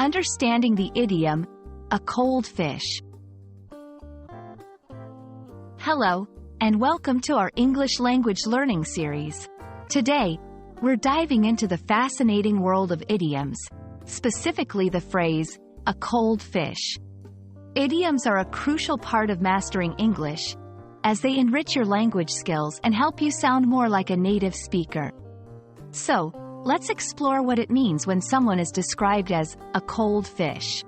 understanding the idiom, a cold fish. Hello, and welcome to our English language learning series. Today, we're diving into the fascinating world of idioms, specifically the phrase, a cold fish. Idioms are a crucial part of mastering English, as they enrich your language skills and help you sound more like a native speaker. So, let's explore what it means when someone is described as a cold fish.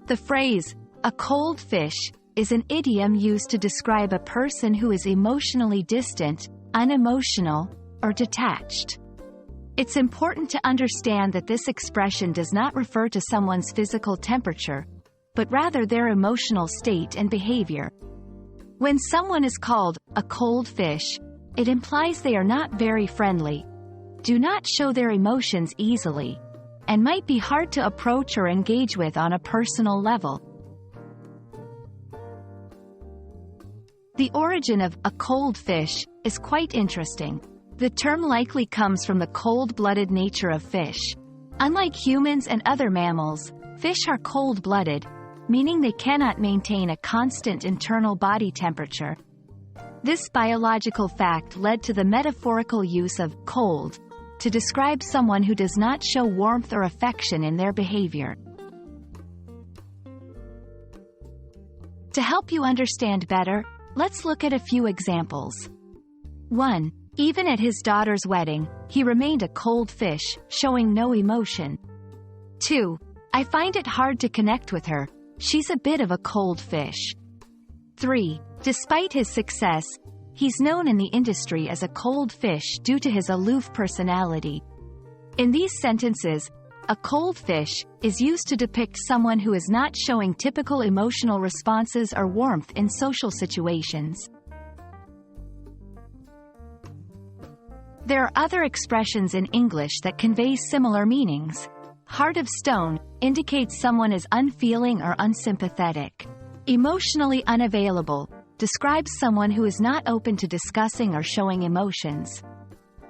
The phrase, a cold fish, is an idiom used to describe a person who is emotionally distant, unemotional, or detached. It's important to understand that this expression does not refer to someone's physical temperature, but rather their emotional state and behavior. When someone is called a cold fish, it implies they are not very friendly, do not show their emotions easily, and might be hard to approach or engage with on a personal level. The origin of a cold fish is quite interesting. The term likely comes from the cold-blooded nature of fish. Unlike humans and other mammals, fish are cold-blooded, meaning they cannot maintain a constant internal body temperature. This biological fact led to the metaphorical use of cold to describe someone who does not show warmth or affection in their behavior. To help you understand better, let's look at a few examples. 1. Even at his daughter's wedding, he remained a cold fish, showing no emotion. 2. I find it hard to connect with her. She's a bit of a cold fish. 3. Despite his success, he's known in the industry as a cold fish due to his aloof personality. In these sentences, a cold fish is used to depict someone who is not showing typical emotional responses or warmth in social situations. There are other expressions in English that convey similar meanings. Heart of stone indicates someone is unfeeling or unsympathetic. Emotionally unavailable describes someone who is not open to discussing or showing emotions.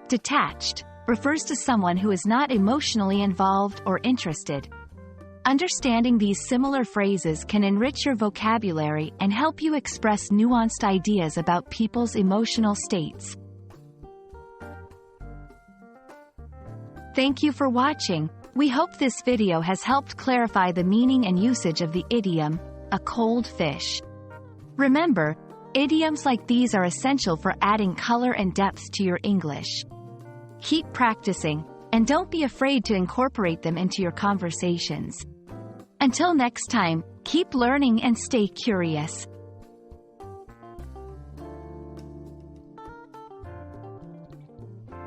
Detached refers to someone who is not emotionally involved or interested. Understanding these similar phrases can enrich your vocabulary and help you express nuanced ideas about people's emotional states. Thank you for watching. We hope this video has helped clarify the meaning and usage of the idiom, a cold fish. Remember, idioms like these are essential for adding color and depth to your English. Keep practicing, and don't be afraid to incorporate them into your conversations. Until next time, keep learning and stay curious.